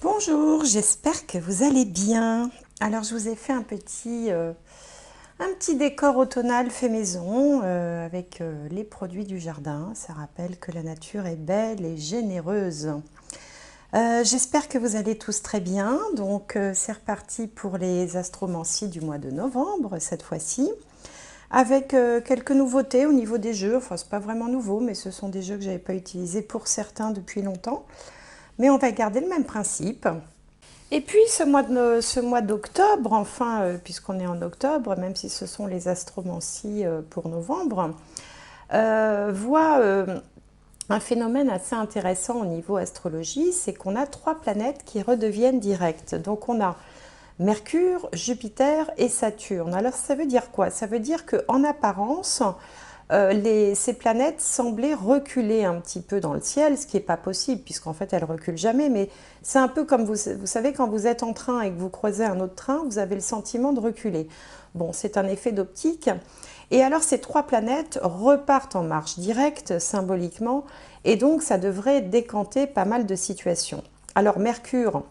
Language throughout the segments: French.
Bonjour, j'espère que vous allez bien. Alors je vous ai fait un petit décor automnal fait maison avec les produits du jardin. Ça rappelle que la nature est belle et généreuse. J'espère que vous allez tous très bien. Donc c'est reparti pour les astromancies du mois de novembre cette fois-ci. Avec quelques nouveautés au niveau des jeux. Enfin c'est pas vraiment nouveau, mais ce sont des jeux que je n'avais pas utilisés pour certains depuis longtemps. Mais on va garder le même principe. Et puis ce mois d'octobre, enfin, puisqu'on est en octobre, même si ce sont les astromancies pour novembre, voit un phénomène assez intéressant au niveau astrologie, c'est qu'on a 3 planètes qui redeviennent directes. Donc on a Mercure, Jupiter et Saturne. Alors ça veut dire quoi? Ça veut dire qu'en apparence, ces planètes semblaient reculer un petit peu dans le ciel, ce qui n'est pas possible, puisqu'en fait elles ne reculent jamais, mais c'est un peu comme vous savez, quand vous êtes en train et que vous croisez un autre train, vous avez le sentiment de reculer. Bon, c'est un effet d'optique. Et alors ces 3 planètes repartent en marche directe, symboliquement, et donc ça devrait décanter pas mal de situations. Alors Mercure,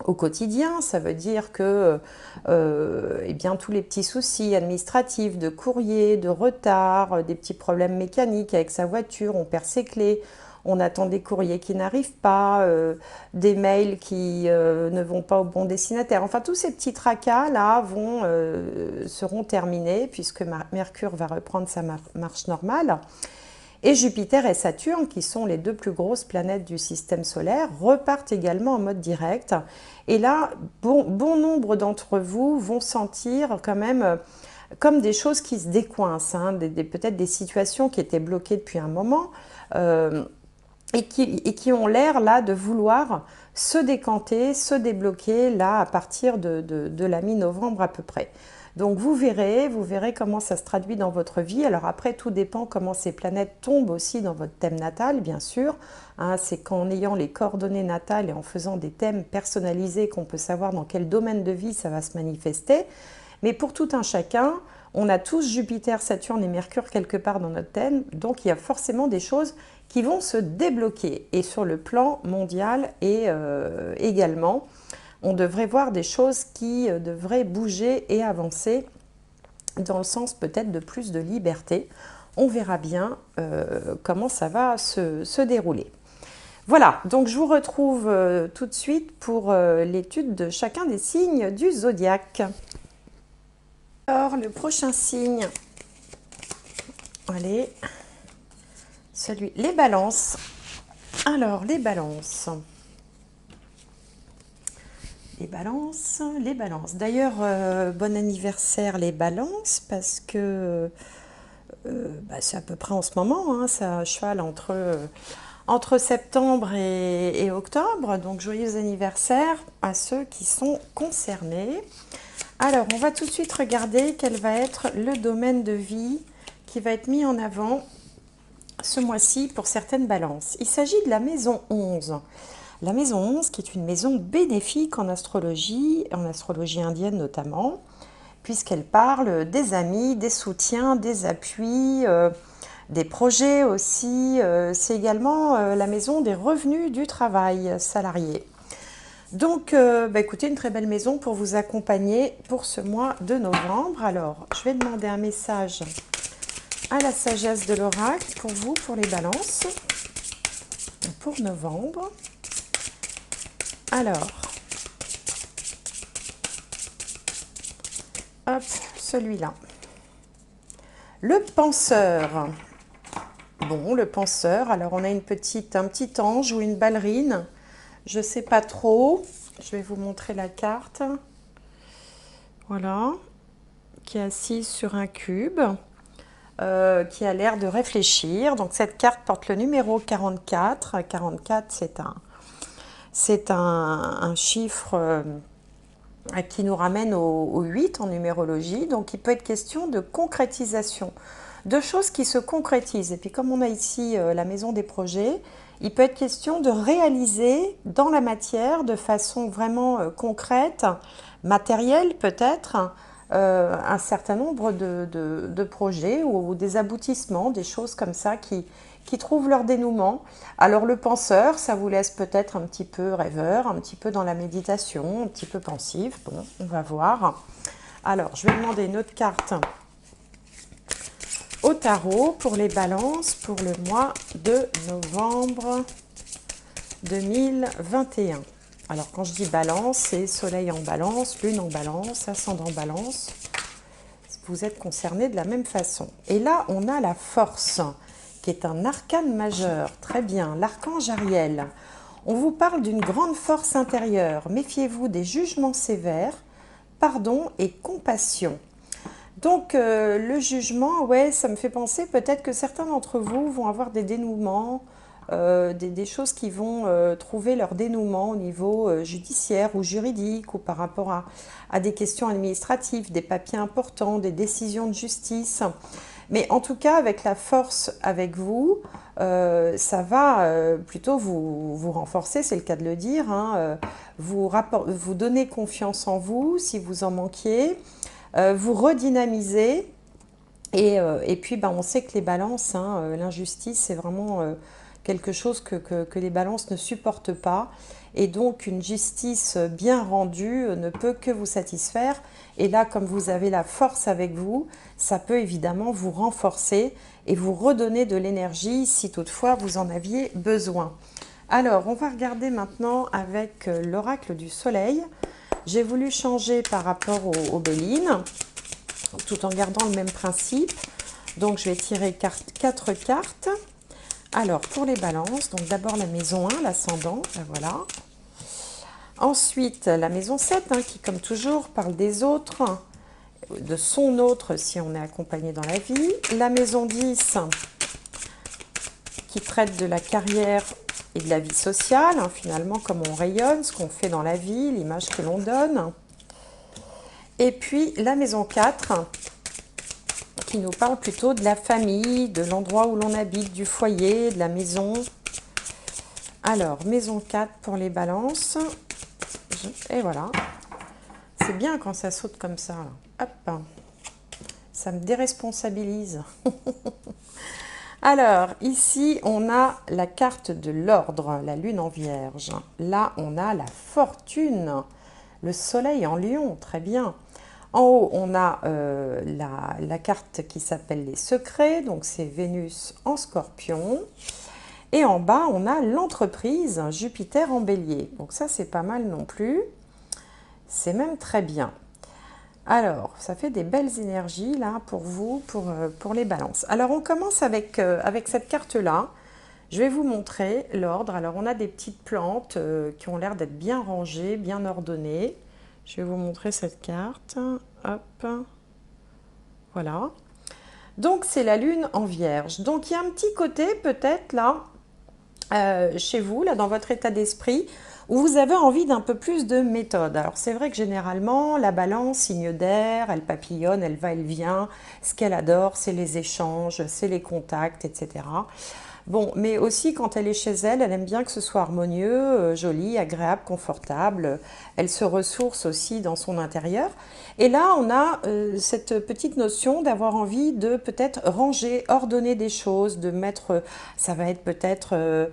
au quotidien, ça veut dire que eh bien, tous les petits soucis administratifs, de courrier, de retard, des petits problèmes mécaniques avec sa voiture, on perd ses clés, on attend des courriers qui n'arrivent pas, des mails qui ne vont pas au bon destinataire. Enfin, tous ces petits tracas-là seront terminés puisque Mercure va reprendre sa marche normale. Et Jupiter et Saturne, qui sont les 2 plus grosses planètes du système solaire, repartent également en mode direct. Et là, bon nombre d'entre vous vont sentir quand même comme des choses qui se décoincent, hein, peut-être des situations qui étaient bloquées depuis un moment et qui ont l'air là de vouloir se décanter, se débloquer là à partir de la mi-novembre à peu près. Donc vous verrez comment ça se traduit dans votre vie. Alors après, tout dépend comment ces planètes tombent aussi dans votre thème natal, bien sûr. Hein, c'est qu'en ayant les coordonnées natales et en faisant des thèmes personnalisés qu'on peut savoir dans quel domaine de vie ça va se manifester. Mais pour tout un chacun, on a tous Jupiter, Saturne et Mercure quelque part dans notre thème. Donc il y a forcément des choses qui vont se débloquer. Et sur le plan mondial et également, on devrait voir des choses qui devraient bouger et avancer dans le sens peut-être de plus de liberté. On verra bien comment ça va se dérouler. Voilà, donc je vous retrouve tout de suite pour l'étude de chacun des signes du zodiaque. Alors, le prochain signe, allez, les balances. Alors, les balances. Les balances. D'ailleurs, bon anniversaire les balances, parce que c'est à peu près en ce moment, hein, ça cheval entre septembre et octobre. Donc joyeux anniversaire à ceux qui sont concernés. Alors, on va tout de suite regarder quel va être le domaine de vie qui va être mis en avant ce mois-ci pour certaines balances. Il s'agit de la maison 11. La maison 11, qui est une maison bénéfique en astrologie indienne notamment, puisqu'elle parle des amis, des soutiens, des appuis, des projets aussi. C'est également la maison des revenus du travail salarié. Donc, écoutez, une très belle maison pour vous accompagner pour ce mois de novembre. Alors, je vais demander un message à la sagesse de l'oracle pour vous, pour les balances, pour novembre. Alors, hop, celui-là. Le penseur. Bon, le penseur, alors on a un petit ange ou une ballerine. Je ne sais pas trop. Je vais vous montrer la carte. Voilà. Qui est assise sur un cube. Qui a l'air de réfléchir. Donc cette carte porte le numéro 44. 44, c'est un chiffre qui nous ramène au 8 en numérologie. Donc il peut être question de concrétisation, de choses qui se concrétisent. Et puis comme on a ici la maison des projets, il peut être question de réaliser dans la matière de façon vraiment concrète, matérielle peut-être, un certain nombre de projets ou des aboutissements, des choses comme ça qui qui trouvent leur dénouement. Alors le penseur, ça vous laisse peut-être un petit peu rêveur, un petit peu dans la méditation, un petit peu pensif. Bon, on va voir. Alors, je vais demander une autre carte au tarot pour les balances pour le mois de novembre 2021. Alors, quand je dis balance, c'est soleil en balance, lune en balance, ascendant en balance. Vous êtes concernés de la même façon. Et là, on a la force, qui est un arcane majeur. Très bien, l'archange Ariel. On vous parle d'une grande force intérieure. Méfiez-vous des jugements sévères, pardon et compassion. Donc, le jugement, ouais, ça me fait penser peut-être que certains d'entre vous vont avoir des dénouements, des choses qui vont trouver leur dénouement au niveau judiciaire ou juridique ou par rapport à des questions administratives, des papiers importants, des décisions de justice. Mais en tout cas, avec la force avec vous, ça va plutôt vous renforcer, c'est le cas de le dire, hein, vous donner confiance en vous si vous en manquiez, vous redynamiser. Et puis, ben, on sait que les balances, hein, l'injustice, c'est vraiment quelque chose que les balances ne supportent pas. Et donc, une justice bien rendue ne peut que vous satisfaire. Et là, comme vous avez la force avec vous, ça peut évidemment vous renforcer et vous redonner de l'énergie si toutefois vous en aviez besoin. Alors, on va regarder maintenant avec l'oracle du soleil. J'ai voulu changer par rapport aux Bélines, tout en gardant le même principe. Donc, je vais tirer 4 cartes. Alors, pour les balances, donc d'abord la maison 1, l'ascendant, ben voilà. Ensuite, la maison 7, hein, qui, comme toujours, parle des autres, de son autre si on est accompagné dans la vie. La maison 10, qui traite de la carrière et de la vie sociale, hein, finalement, comment on rayonne, ce qu'on fait dans la vie, l'image que l'on donne. Et puis, la maison 4, qui nous parle plutôt de la famille, de l'endroit où l'on habite, du foyer, de la maison. Alors, maison 4 pour les balances. Et voilà. C'est bien quand ça saute comme ça. Hop. Ça me déresponsabilise. Alors, ici, on a la carte de l'ordre, la lune en vierge. Là, on a la fortune, le soleil en lion, très bien. En haut, on a la carte qui s'appelle les secrets, donc c'est Vénus en scorpion. Et en bas, on a l'entreprise, Jupiter en bélier. Donc ça, c'est pas mal non plus. C'est même très bien. Alors, ça fait des belles énergies là pour vous, pour les balances. Alors, on commence avec cette carte-là. Je vais vous montrer l'ordre. Alors, on a des petites plantes qui ont l'air d'être bien rangées, bien ordonnées. Je vais vous montrer cette carte. Hop. Voilà. Donc, c'est la lune en vierge. Donc, il y a un petit côté peut-être là, chez vous, là, dans votre état d'esprit, où vous avez envie d'un peu plus de méthode. Alors, c'est vrai que généralement, la balance, signe d'air, elle papillonne, elle va, elle vient. Ce qu'elle adore, c'est les échanges, c'est les contacts, etc. Bon, mais aussi quand elle est chez elle, elle aime bien que ce soit harmonieux, joli, agréable, confortable. Elle se ressource aussi dans son intérieur. Et là, on a cette petite notion d'avoir envie de peut-être ranger, ordonner des choses, de mettre, ça va être peut-être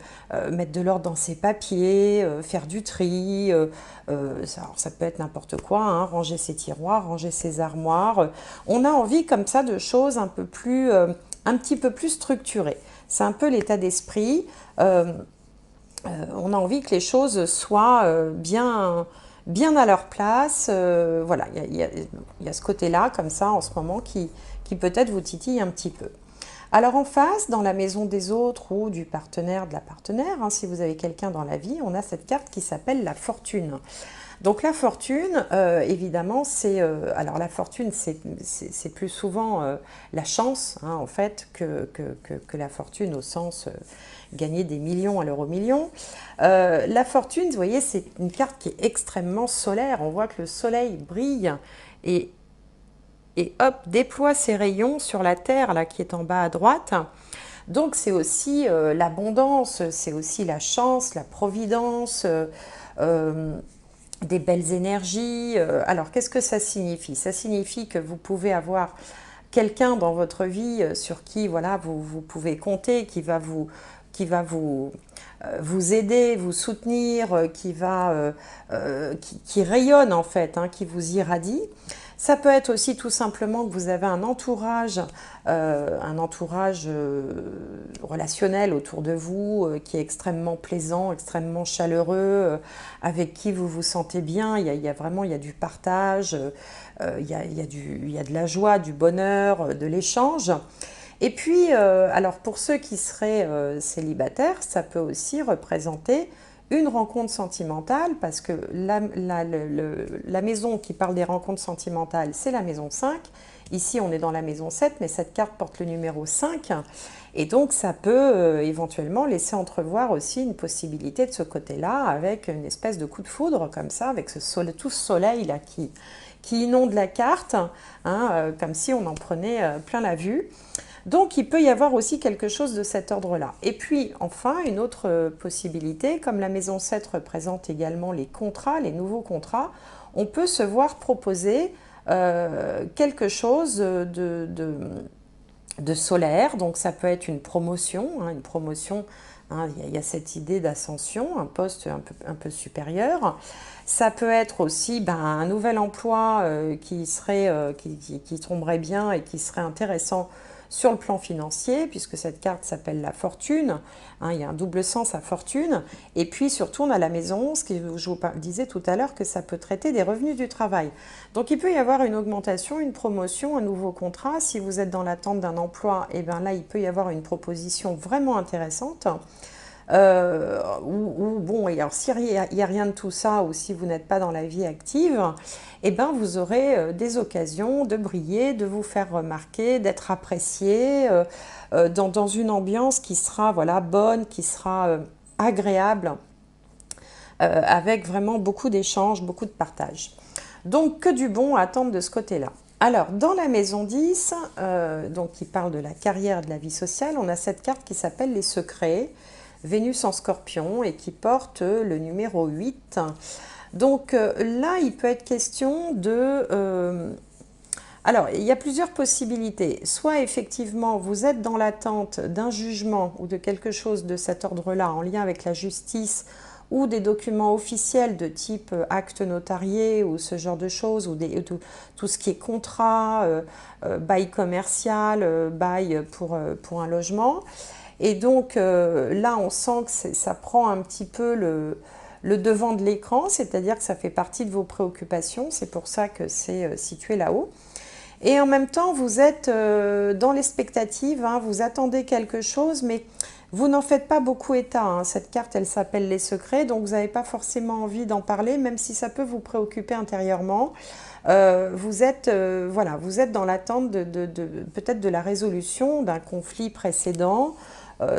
mettre de l'ordre dans ses papiers, faire du tri. Ça peut être n'importe quoi, hein, ranger ses tiroirs, ranger ses armoires. On a envie comme ça de choses un petit peu plus structurées. C'est un peu l'état d'esprit. On a envie que les choses soient bien à leur place. Voilà, il y a ce côté-là, comme ça, en ce moment, qui peut-être vous titille un petit peu. Alors en face, dans la maison des autres ou du partenaire, de la partenaire, hein, si vous avez quelqu'un dans la vie, on a cette carte qui s'appelle la fortune. Donc la fortune, évidemment, alors la fortune, c'est plus souvent la chance, hein, en fait, que la fortune au sens gagner des millions à l'euro million. La fortune, vous voyez, c'est une carte qui est extrêmement solaire. On voit que le soleil brille et hop, déploie ses rayons sur la terre, là, qui est en bas à droite. Donc c'est aussi l'abondance, c'est aussi la chance, la providence, des belles énergies. Alors, qu'est-ce que ça signifie? Ça signifie que vous pouvez avoir quelqu'un dans votre vie sur qui voilà, vous pouvez compter, qui va vous aider, vous soutenir, qui rayonne en fait, hein, qui vous irradie. Ça peut être aussi tout simplement que vous avez un entourage relationnel autour de vous qui est extrêmement plaisant, extrêmement chaleureux, avec qui vous vous sentez bien. Il y a du partage, il y a de la joie, du bonheur, de l'échange. Et puis, alors pour ceux qui seraient célibataires, ça peut aussi représenter une rencontre sentimentale, parce que la maison qui parle des rencontres sentimentales, c'est la maison 5. Ici, on est dans la maison 7, mais cette carte porte le numéro 5. Et donc, ça peut éventuellement laisser entrevoir aussi une possibilité de ce côté-là, avec une espèce de coup de foudre, comme ça, avec tout ce soleil-là qui inonde la carte, hein, comme si on en prenait plein la vue. Donc, il peut y avoir aussi quelque chose de cet ordre-là. Et puis, enfin, une autre possibilité, comme la maison 7 représente également les contrats, les nouveaux contrats, on peut se voir proposer quelque chose de solaire. Donc, ça peut être une promotion, hein, il y a cette idée d'ascension, un poste un peu supérieur. Ça peut être aussi un nouvel emploi qui tomberait bien et qui serait intéressant sur le plan financier, puisque cette carte s'appelle la fortune, hein, il y a un double sens à fortune, et puis surtout on a la maison 11, je vous disais tout à l'heure que ça peut traiter des revenus du travail. Donc il peut y avoir une augmentation, une promotion, un nouveau contrat. Si vous êtes dans l'attente d'un emploi, et bien là il peut y avoir une proposition vraiment intéressante. Bon, et alors s'il n'y a rien de tout ça, ou si vous n'êtes pas dans la vie active, eh ben vous aurez des occasions de briller, de vous faire remarquer, d'être apprécié dans une ambiance qui sera voilà, bonne, qui sera agréable, avec vraiment beaucoup d'échanges, beaucoup de partage. Donc que du bon à attendre de ce côté-là. Alors, dans la maison 10, donc qui parle de la carrière et de la vie sociale, on a cette carte qui s'appelle les secrets, Vénus en Scorpion, et qui porte le numéro 8. Donc là, il peut être question de... alors, il y a plusieurs possibilités. Soit effectivement, vous êtes dans l'attente d'un jugement ou de quelque chose de cet ordre-là en lien avec la justice, ou des documents officiels de type acte notarié ou ce genre de choses, ou tout ce qui est contrat, bail commercial, bail pour un logement. Et donc là, on sent que ça prend un petit peu le devant de l'écran, c'est-à-dire que ça fait partie de vos préoccupations, c'est pour ça que c'est situé là-haut. Et en même temps, vous êtes dans l'expectative, hein, vous attendez quelque chose, mais vous n'en faites pas beaucoup état, hein. Cette carte, elle s'appelle les secrets, donc vous n'avez pas forcément envie d'en parler, même si ça peut vous préoccuper intérieurement. Vous êtes dans l'attente peut-être de la résolution d'un conflit précédent.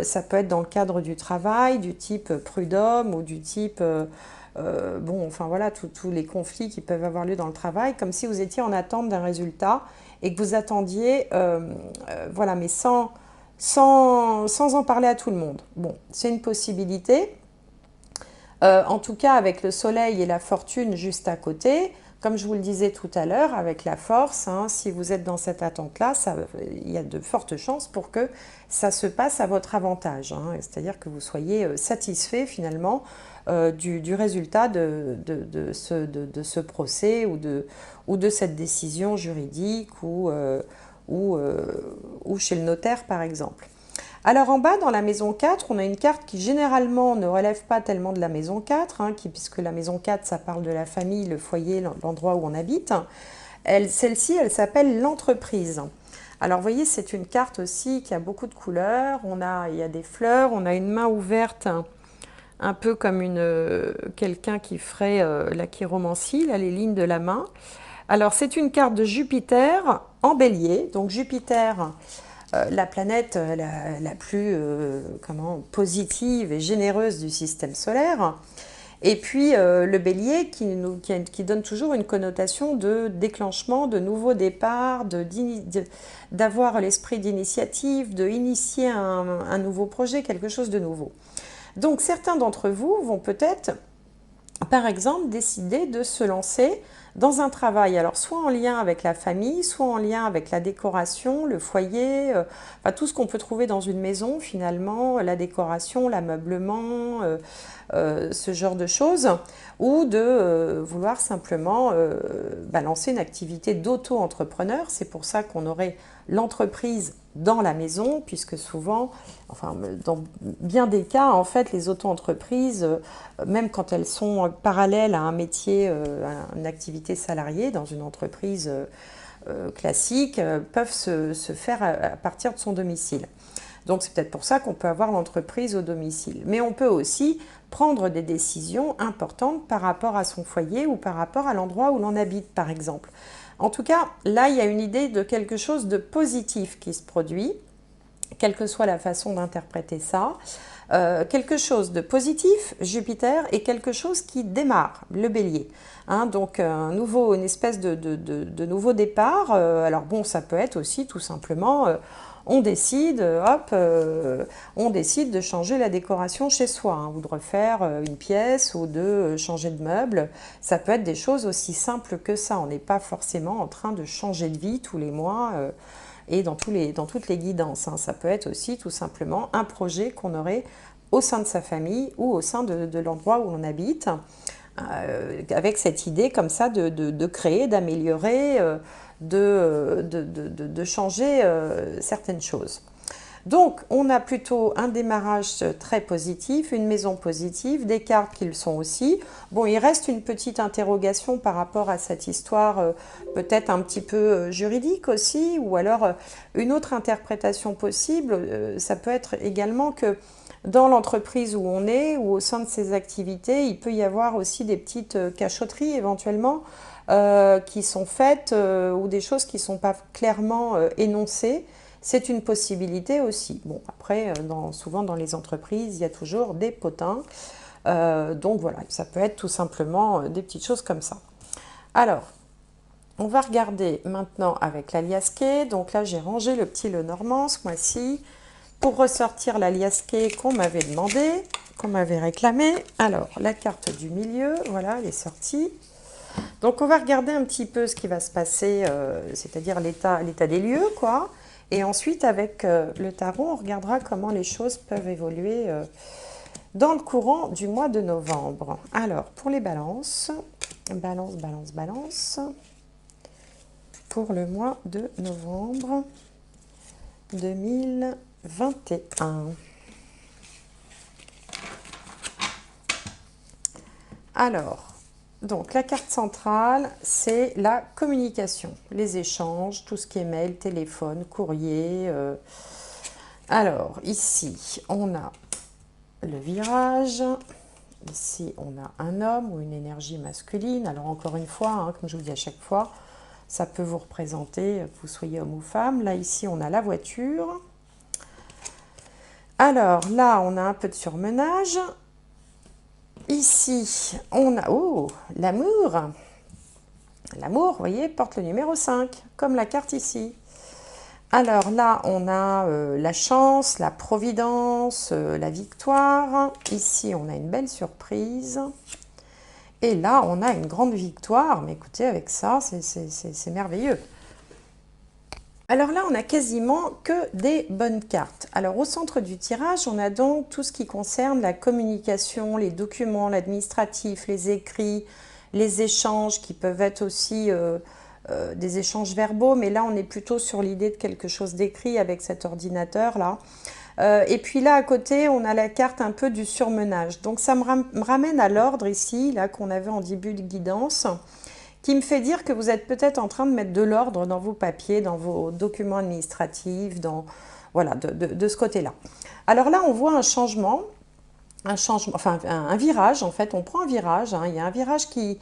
Ça peut être dans le cadre du travail, du type prud'homme, ou du type... bon, enfin voilà, tous les conflits qui peuvent avoir lieu dans le travail, comme si vous étiez en attente d'un résultat et que vous attendiez, voilà, mais sans en parler à tout le monde. Bon, c'est une possibilité. En tout cas, avec le soleil et la fortune juste à côté, comme je vous le disais tout à l'heure, avec la force, hein, si vous êtes dans cette attente-là, il y a de fortes chances pour que ça se passe à votre avantage, hein, c'est-à-dire que vous soyez satisfait finalement du résultat de ce procès ou de cette décision juridique ou chez le notaire par exemple. Alors en bas, dans la maison 4, on a une carte qui généralement ne relève pas tellement de la maison 4, hein, puisque la maison 4, ça parle de la famille, le foyer, l'endroit où on habite. Celle-ci, elle s'appelle l'entreprise. Alors vous voyez, c'est une carte aussi qui a beaucoup de couleurs. Il y a des fleurs, on a une main ouverte, un peu comme quelqu'un qui ferait la chiromancie, là, les lignes de la main. Alors c'est une carte de Jupiter en bélier, donc Jupiter... la planète la plus positive et généreuse du système solaire. Et puis le bélier qui donne toujours une connotation de déclenchement, de nouveau départ, d'avoir l'esprit d'initiative, de initier un nouveau projet, quelque chose de nouveau. Donc certains d'entre vous vont peut-être par exemple, décider de se lancer dans un travail, alors soit en lien avec la famille, soit en lien avec la décoration, le foyer, enfin, tout ce qu'on peut trouver dans une maison finalement, la décoration, l'ameublement, ce genre de choses, ou de vouloir simplement lancer une activité d'auto-entrepreneur. C'est pour ça qu'on aurait l'entreprise dans la maison, puisque souvent, enfin dans bien des cas, en fait, les auto-entreprises, même quand elles sont parallèles à un métier, à une activité salariée dans une entreprise classique, peuvent se faire à partir de son domicile. Donc c'est peut-être pour ça qu'on peut avoir l'entreprise au domicile. Mais on peut aussi prendre des décisions importantes par rapport à son foyer ou par rapport à l'endroit où l'on habite, par exemple. En tout cas, là, il y a une idée de quelque chose de positif qui se produit, quelle que soit la façon d'interpréter ça. Quelque chose de positif, Jupiter, et quelque chose qui démarre, le bélier. Hein, donc une espèce de nouveau départ. Alors bon, ça peut être aussi tout simplement, on décide, on décide de changer la décoration chez soi, hein, ou de refaire une pièce, ou de changer de meuble. Ça peut être des choses aussi simples que ça. On n'est pas forcément en train de changer de vie tous les mois. Et dans toutes les guidances, hein. Ça peut être aussi tout simplement un projet qu'on aurait au sein de sa famille ou au sein de l'endroit où on habite, avec cette idée comme ça de créer, d'améliorer, de changer certaines choses. Donc, on a plutôt un démarrage très positif, une maison positive, des cartes qui le sont aussi. Bon, il reste une petite interrogation par rapport à cette histoire, peut-être un petit peu juridique aussi, ou alors une autre interprétation possible, ça peut être également que dans l'entreprise où on est, ou au sein de ses activités, il peut y avoir aussi des petites cachotteries éventuellement qui sont faites, ou des choses qui ne sont pas clairement énoncées. C'est une possibilité aussi. Bon, après, souvent dans les entreprises, il y a toujours des potins. Donc voilà, ça peut être tout simplement des petites choses comme ça. Alors, on va regarder maintenant avec l'alias key. Donc là, j'ai rangé le petit Lenormand ce mois-ci pour ressortir l'alias key qu'on m'avait demandé, qu'on m'avait réclamé. Alors, la carte du milieu, voilà, elle est sortie. Donc, on va regarder un petit peu ce qui va se passer, c'est-à-dire l'état des lieux, quoi. Et ensuite, avec le tarot, on regardera comment les choses peuvent évoluer dans le courant du mois de novembre. Alors, pour les balances, balance, pour le mois de novembre 2021. Alors, donc la carte centrale, c'est la communication, les échanges, tout ce qui est mail, téléphone, courrier. Alors, ici, on a le virage. Ici, on a un homme ou une énergie masculine. Alors, encore une fois, hein, comme je vous dis à chaque fois, ça peut vous représenter, que vous soyez homme ou femme. Là, ici, on a la voiture. Alors, là, on a un peu de surmenage. Ici, on a l'amour. L'amour, vous voyez, porte le numéro 5, comme la carte ici. Alors là, on a la chance, la providence, la victoire. Ici, on a une belle surprise. Et là, on a une grande victoire. Mais écoutez, avec ça, c'est merveilleux. Alors là, on a quasiment que des bonnes cartes. Alors au centre du tirage, on a donc tout ce qui concerne la communication, les documents, l'administratif, les écrits, les échanges qui peuvent être aussi des échanges verbaux, mais là on est plutôt sur l'idée de quelque chose d'écrit avec cet ordinateur-là. Et puis là à côté, on a la carte un peu du surmenage. Donc ça me ramène à l'ordre ici, là qu'on avait en début de guidance, qui me fait dire que vous êtes peut-être en train de mettre de l'ordre dans vos papiers, dans vos documents administratifs, voilà, de ce côté-là. Alors là, on voit un changement, enfin un virage, en fait, on prend un virage, hein, il y a un virage qui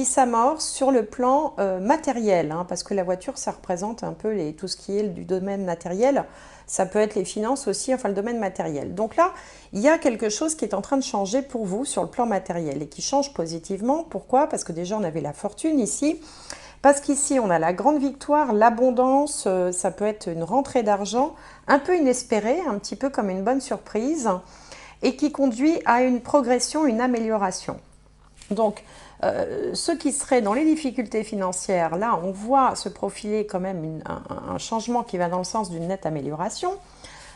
s'amorce sur le plan matériel, hein, parce que la voiture, ça représente un peu tout ce qui est du domaine matériel. Ça peut être les finances aussi, enfin le domaine matériel. Donc là, il y a quelque chose qui est en train de changer pour vous sur le plan matériel et qui change positivement. Pourquoi? Parce que déjà, on avait la fortune ici. Parce qu'ici, on a la grande victoire, l'abondance, ça peut être une rentrée d'argent un peu inespérée, un petit peu comme une bonne surprise. et qui conduit à une progression, une amélioration. Donc, ceux qui seraient dans les difficultés financières, là, on voit se profiler quand même un changement qui va dans le sens d'une nette amélioration.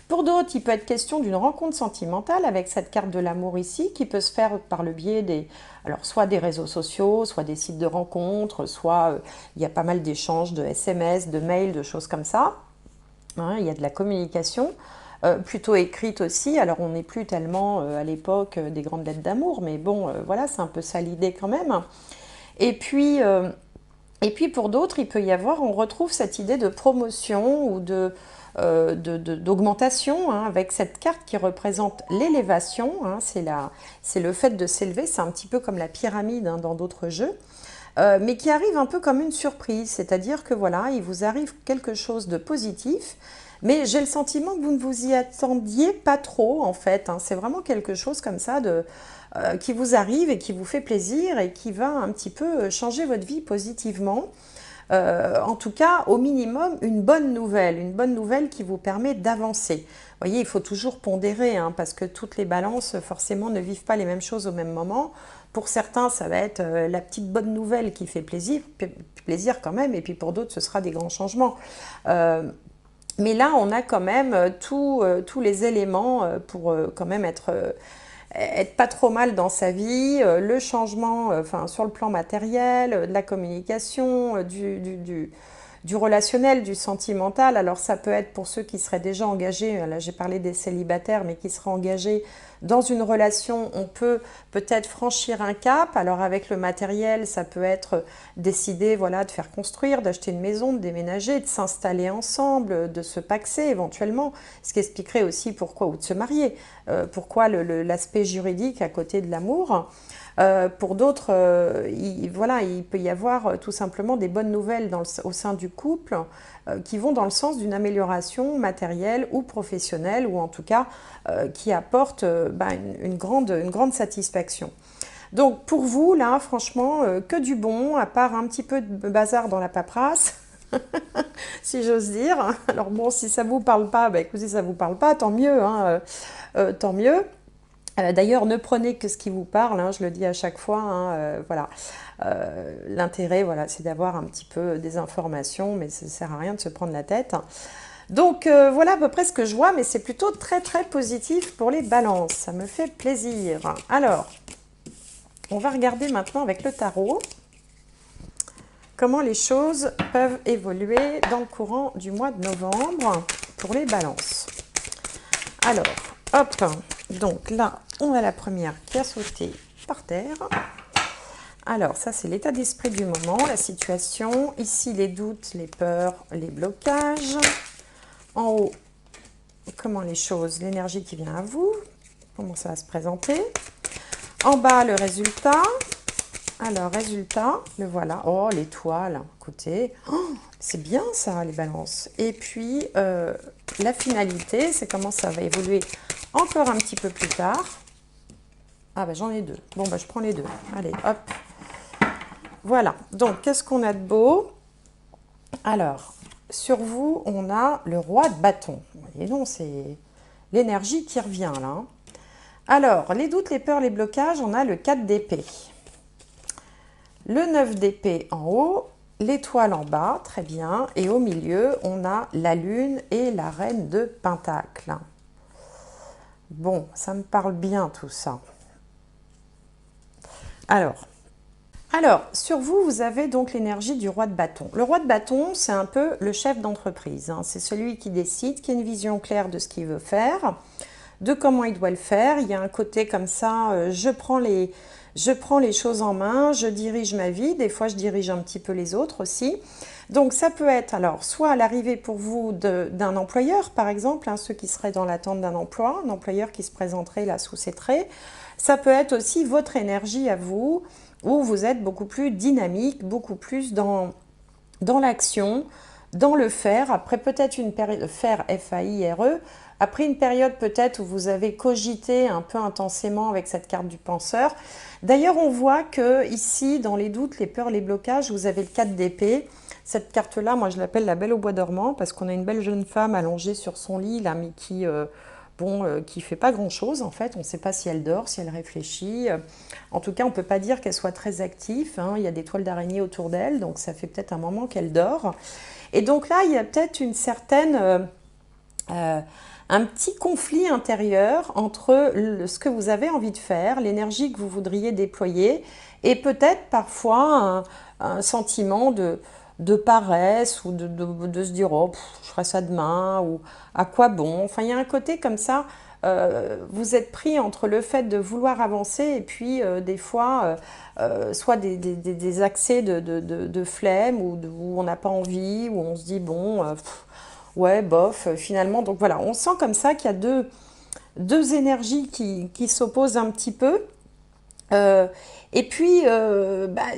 Pour d'autres, il peut être question d'une rencontre sentimentale avec cette carte de l'amour ici, qui peut se faire par le biais alors soit des réseaux sociaux, soit des sites de rencontres, soit il y a pas mal d'échanges de SMS, de mails, de choses comme ça. Hein, il y a de la communication. Plutôt écrite aussi, alors on n'est plus tellement à l'époque des grandes lettres d'amour, mais bon, voilà, c'est un peu ça l'idée quand même. Et puis pour d'autres, il peut y avoir, on retrouve cette idée de promotion ou d'augmentation, hein, avec cette carte qui représente l'élévation, hein, c'est le fait de s'élever, c'est un petit peu comme la pyramide, hein, dans d'autres jeux. Mais qui arrive un peu comme une surprise, c'est-à-dire que voilà, il vous arrive quelque chose de positif, mais j'ai le sentiment que vous ne vous y attendiez pas trop en fait, hein. C'est vraiment quelque chose comme ça qui vous arrive et qui vous fait plaisir et qui va un petit peu changer votre vie positivement. En tout cas, au minimum, une bonne nouvelle qui vous permet d'avancer. Vous voyez, il faut toujours pondérer, hein, parce que toutes les balances, forcément, ne vivent pas les mêmes choses au même moment. Pour certains, ça va être la petite bonne nouvelle qui fait plaisir quand même, et puis pour d'autres, ce sera des grands changements. Mais là, on a quand même tous les éléments pour quand même être pas trop mal dans sa vie, le changement enfin, sur le plan matériel, de la communication, du relationnel, du sentimental. Alors ça peut être pour ceux qui seraient déjà engagés, là j'ai parlé des célibataires, mais qui seraient engagés dans une relation, on peut peut-être franchir un cap. Alors avec le matériel, ça peut être décider voilà, de faire construire, d'acheter une maison, de déménager, de s'installer ensemble, de se paxer éventuellement, ce qui expliquerait aussi pourquoi, ou de se marier, pourquoi l'aspect juridique à côté de l'amour. Pour d'autres, voilà, il peut y avoir tout simplement des bonnes nouvelles au sein du couple qui vont dans le sens d'une amélioration matérielle ou professionnelle, ou en tout cas qui apportent une grande satisfaction. Donc pour vous, là, franchement, que du bon, à part un petit peu de bazar dans la paperasse, si j'ose dire. Alors bon, si ça ne vous parle pas, écoutez, ça ne vous parle pas, tant mieux, hein, tant mieux. D'ailleurs, ne prenez que ce qui vous parle, hein, je le dis à chaque fois, hein, voilà. L'intérêt, voilà, c'est d'avoir un petit peu des informations, mais ça ne sert à rien de se prendre la tête. Donc voilà à peu près ce que je vois, mais c'est plutôt très très positif pour les balances, ça me fait plaisir. Alors, on va regarder maintenant avec le tarot comment les choses peuvent évoluer dans le courant du mois de novembre pour les balances. Alors, hop, donc là, on a la première qui a sauté par terre. Alors, ça, c'est l'état d'esprit du moment, la situation. Ici, les doutes, les peurs, les blocages. En haut, comment les choses, l'énergie qui vient à vous, comment ça va se présenter. En bas, le résultat. Alors, résultat, le voilà. Oh, l'étoile, écoutez, oh, c'est bien ça, les balances. Et puis, la finalité, c'est comment ça va évoluer encore un petit peu plus tard. Ah, j'en ai deux. Bon, je prends les deux. Allez, hop. Voilà. Donc, qu'est-ce qu'on a de beau? Alors, sur vous, on a le roi de bâton. Vous voyez, non, c'est l'énergie qui revient, là. Alors, les doutes, les peurs, les blocages, on a le 4 d'épée. Le 9 d'épée en haut, l'étoile en bas, très bien. Et au milieu, on a la lune et la reine de Pentacle. Bon, ça me parle bien tout ça. Alors, sur vous, vous avez donc l'énergie du roi de bâton. Le roi de bâton, c'est un peu le chef d'entreprise, hein. C'est celui qui décide, qui a une vision claire de ce qu'il veut faire, de comment il doit le faire. Il y a un côté comme ça, je prends les choses en main, je dirige ma vie. Des fois, je dirige un petit peu les autres aussi. Donc, ça peut être alors soit à l'arrivée pour vous d'un employeur, par exemple, hein, ceux qui seraient dans l'attente d'un emploi, un employeur qui se présenterait là sous ses traits. Ça peut être aussi votre énergie à vous, où vous êtes beaucoup plus dynamique, beaucoup plus dans l'action, dans le faire. Après peut-être une période, faire F-A-I-R-E, après une période peut-être où vous avez cogité un peu intensément avec cette carte du penseur. D'ailleurs, on voit que ici, dans les doutes, les peurs, les blocages, vous avez le 4 d'épée. Cette carte-là, moi je l'appelle la belle au bois dormant, parce qu'on a une belle jeune femme allongée sur son lit, là, mais qui bon, qui fait pas grand-chose en fait. On ne sait pas si elle dort, si elle réfléchit. En tout cas, on ne peut pas dire qu'elle soit très active, hein. Il y a des toiles d'araignée autour d'elle, donc ça fait peut-être un moment qu'elle dort. Et donc là, il y a peut-être une certaine... un petit conflit intérieur entre ce que vous avez envie de faire, l'énergie que vous voudriez déployer, et peut-être parfois un sentiment de paresse ou de se dire oh, je ferai ça demain ou à quoi bon. Enfin, il y a un côté comme ça. Vous êtes pris entre le fait de vouloir avancer et puis des fois soit des accès de flemme où on n'a pas envie, où on se dit bon, ouais, bof, finalement. Donc voilà, on sent comme ça qu'il y a deux énergies qui s'opposent un petit peu. Euh, et puis,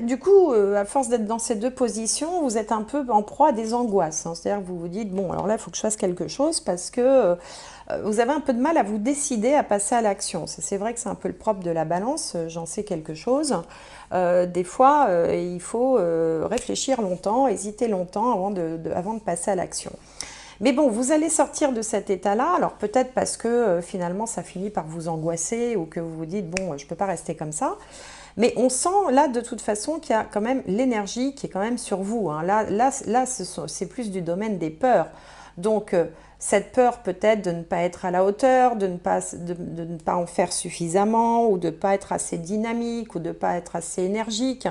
du coup, à force d'être dans ces deux positions, vous êtes un peu en proie à des angoisses, hein. C'est-à-dire que vous vous dites, bon, alors là, il faut que je fasse quelque chose parce que vous avez un peu de mal à vous décider à passer à l'action. C'est vrai que c'est un peu le propre de la balance, j'en sais quelque chose. Des fois, il faut réfléchir longtemps, hésiter longtemps avant de passer à l'action. Mais bon, vous allez sortir de cet état-là, alors peut-être parce que finalement ça finit par vous angoisser ou que vous vous dites, bon, je ne peux pas rester comme ça. Mais on sent là de toute façon qu'il y a quand même l'énergie qui est quand même sur vous, hein. Là c'est plus du domaine des peurs. Donc cette peur peut-être de ne pas être à la hauteur, de ne pas en faire suffisamment ou de ne pas être assez dynamique ou de ne pas être assez énergique,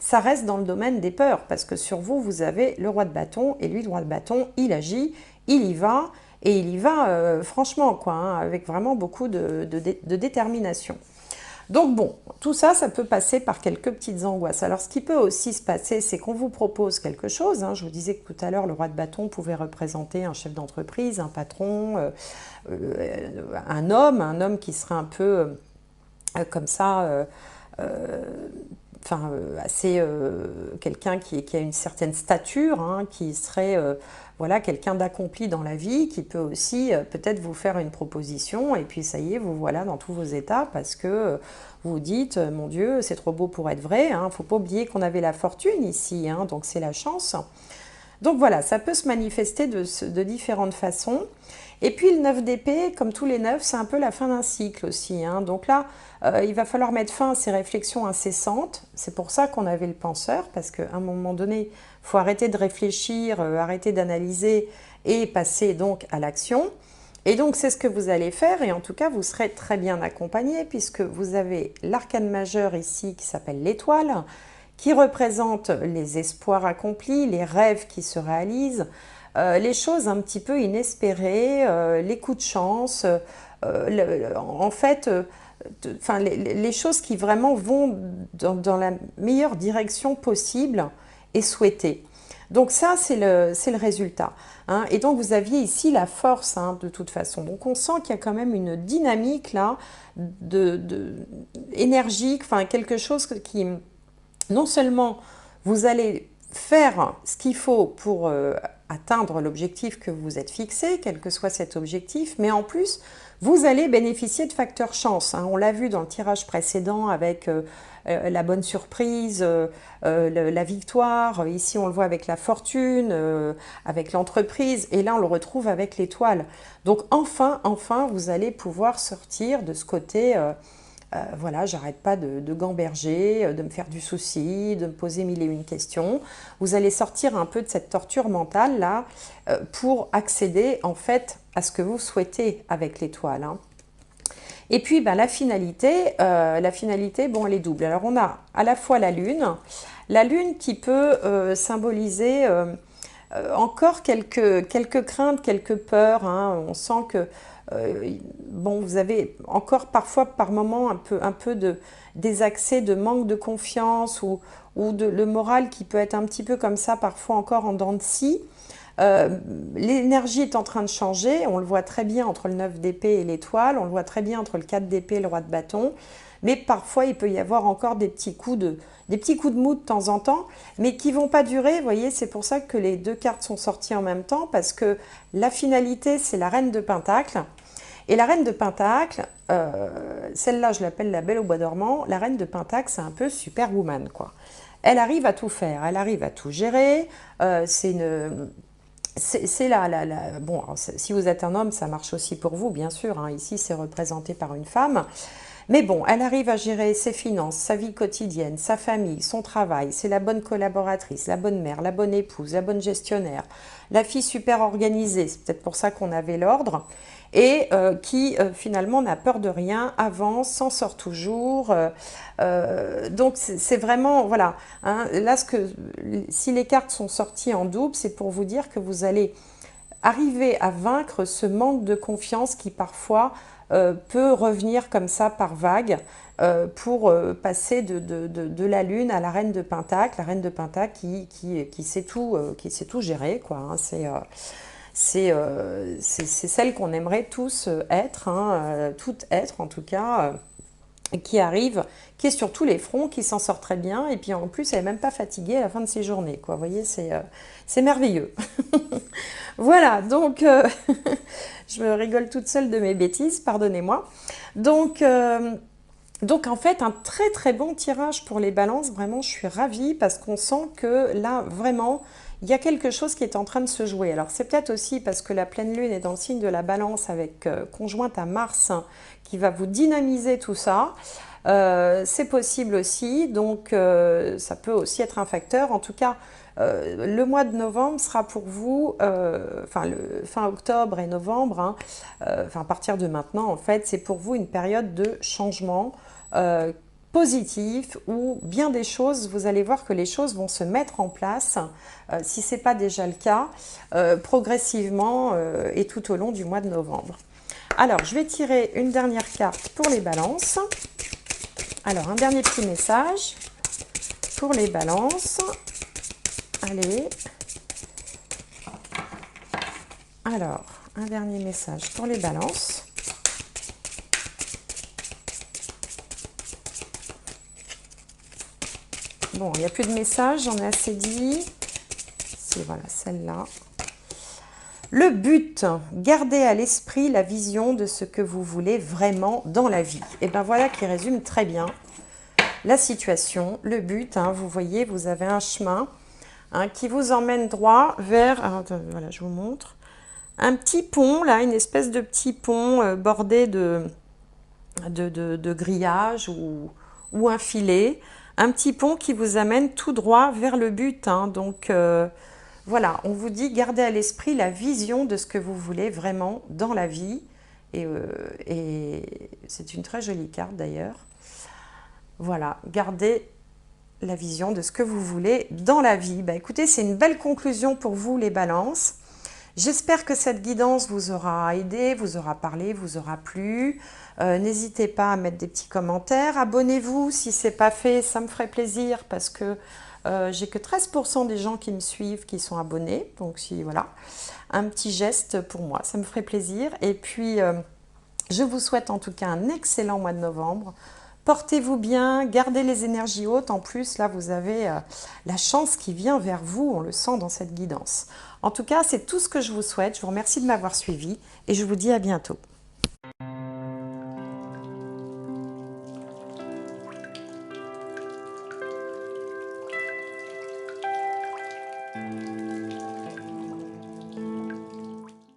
ça reste dans le domaine des peurs, parce que sur vous, vous avez le roi de bâton, et lui, le roi de bâton, il agit, il y va, et il y va franchement, quoi, hein, avec vraiment beaucoup de détermination. Donc bon, tout ça, ça peut passer par quelques petites angoisses. Alors ce qui peut aussi se passer, c'est qu'on vous propose quelque chose, hein. Je vous disais que tout à l'heure, le roi de bâton pouvait représenter un chef d'entreprise, un patron, un homme qui serait un peu comme ça... enfin assez quelqu'un qui a une certaine stature, hein, qui serait voilà, quelqu'un d'accompli dans la vie, qui peut aussi peut-être vous faire une proposition et puis ça y est, vous voilà dans tous vos états parce que vous vous dites mon Dieu, c'est trop beau pour être vrai, hein. Faut pas oublier qu'on avait la fortune ici, hein, donc c'est la chance. Donc voilà, ça peut se manifester de différentes façons. Et puis le 9 d'épée, comme tous les 9, c'est un peu la fin d'un cycle aussi, hein. Donc là, il va falloir mettre fin à ces réflexions incessantes. C'est pour ça qu'on avait le penseur, parce qu'à un moment donné, il faut arrêter de réfléchir, arrêter d'analyser et passer donc à l'action. Et donc c'est ce que vous allez faire, et en tout cas vous serez très bien accompagné, puisque vous avez l'arcane majeur ici qui s'appelle l'étoile, qui représente les espoirs accomplis, les rêves qui se réalisent, les choses un petit peu inespérées, les coups de chance, en fait, enfin, les choses qui vraiment vont dans la meilleure direction possible et souhaitée. Donc ça, c'est le résultat, hein. Et donc, vous aviez ici la force, hein, de toute façon. Donc, on sent qu'il y a quand même une dynamique là, énergique, enfin, quelque chose qui, non seulement vous allez faire ce qu'il faut pour atteindre l'objectif que vous êtes fixé, quel que soit cet objectif, mais en plus, vous allez bénéficier de facteurs chance, hein. On l'a vu dans le tirage précédent avec la bonne surprise, la victoire. Ici, on le voit avec la fortune, avec l'entreprise, et là, on le retrouve avec l'étoile. Donc, enfin, vous allez pouvoir sortir de ce côté... voilà, j'arrête pas de gamberger, de me faire du souci, de me poser mille et une questions. Vous allez sortir un peu de cette torture mentale là pour accéder en fait à ce que vous souhaitez avec l'étoile, hein. Et puis ben, la finalité, bon, elle est double. Alors on a à la fois la lune qui peut symboliser encore quelques craintes, quelques peurs, hein. On sent que bon, vous avez encore parfois par moment un peu des accès de manque de confiance ou le moral qui peut être un petit peu comme ça parfois encore en dents de scie. L'énergie est en train de changer, on le voit très bien entre le 9 d'épée et l'étoile, on le voit très bien entre le 4 d'épée et le roi de bâton, mais parfois il peut y avoir encore des petits coups de mou de temps en temps, mais qui ne vont pas durer. Vous voyez, c'est pour ça que les deux cartes sont sorties en même temps, parce que la finalité, c'est la reine de Pentacle. Et la reine de Pentacle, celle-là, je l'appelle la belle au bois dormant. La reine de Pentacle, c'est un peu Superwoman, quoi. Elle arrive à tout faire, elle arrive à tout gérer. C'est c'est bon, alors, si vous êtes un homme, ça marche aussi pour vous, bien sûr, hein. Ici, c'est représenté par une femme. Mais bon, elle arrive à gérer ses finances, sa vie quotidienne, sa famille, son travail. C'est la bonne collaboratrice, la bonne mère, la bonne épouse, la bonne gestionnaire, la fille super organisée. C'est peut-être pour ça qu'on avait l'ordre. Et qui finalement n'a peur de rien, avance, s'en sort toujours. Donc c'est vraiment, voilà, hein, là, si les cartes sont sorties en double, c'est pour vous dire que vous allez arriver à vaincre ce manque de confiance qui parfois peut revenir comme ça par vague pour passer de la lune à la reine de Pentacle. La reine de Pentacle qui sait tout gérer, quoi, hein. C'est celle qu'on aimerait tous être, hein, toutes être en tout cas, qui arrive, qui est sur tous les fronts, qui s'en sort très bien, et puis en plus elle n'est même pas fatiguée à la fin de ses journées, quoi. Vous voyez, c'est merveilleux. Voilà, donc je me rigole toute seule de mes bêtises, pardonnez-moi. Donc en fait, un très très bon tirage pour les balances, vraiment je suis ravie parce qu'on sent que là vraiment il y a quelque chose qui est en train de se jouer. Alors c'est peut-être aussi parce que la pleine lune est dans le signe de la balance avec conjointe à Mars, hein, qui va vous dynamiser tout ça. C'est possible aussi, donc ça peut aussi être un facteur. En tout cas, le mois de novembre sera pour vous, fin octobre et novembre, hein, à partir de maintenant en fait, c'est pour vous une période de changement positif où bien des choses, vous allez voir que les choses vont se mettre en place, si ce n'est pas déjà le cas, progressivement et tout au long du mois de novembre. Alors, je vais tirer une dernière carte pour les balances. Alors, un dernier petit message pour les balances. Allez. Alors, un dernier message pour les balances. Bon, il n'y a plus de messages, j'en ai assez dit. C'est voilà, celle-là. Le but, gardez à l'esprit la vision de ce que vous voulez vraiment dans la vie. Et bien voilà qui résume très bien la situation. Le but, hein, vous voyez, vous avez un chemin, hein, qui vous emmène droit vers... Alors, voilà, je vous montre. Un petit pont, là, une espèce de petit pont bordé de grillage ou un filet. Un petit pont qui vous amène tout droit vers le but, hein. Donc, voilà, on vous dit, gardez à l'esprit la vision de ce que vous voulez vraiment dans la vie. Et c'est une très jolie carte d'ailleurs. Voilà, gardez la vision de ce que vous voulez dans la vie. Bah, écoutez, c'est une belle conclusion pour vous les balances. J'espère que cette guidance vous aura aidé, vous aura parlé, vous aura plu. N'hésitez pas à mettre des petits commentaires. Abonnez-vous si ce n'est pas fait, ça me ferait plaisir parce que j'ai que 13% des gens qui me suivent qui sont abonnés. Donc si voilà, un petit geste pour moi, ça me ferait plaisir. Et puis, je vous souhaite en tout cas un excellent mois de novembre. Portez-vous bien, gardez les énergies hautes. En plus, là, vous avez la chance qui vient vers vous. On le sent dans cette guidance. En tout cas, c'est tout ce que je vous souhaite. Je vous remercie de m'avoir suivi et je vous dis à bientôt.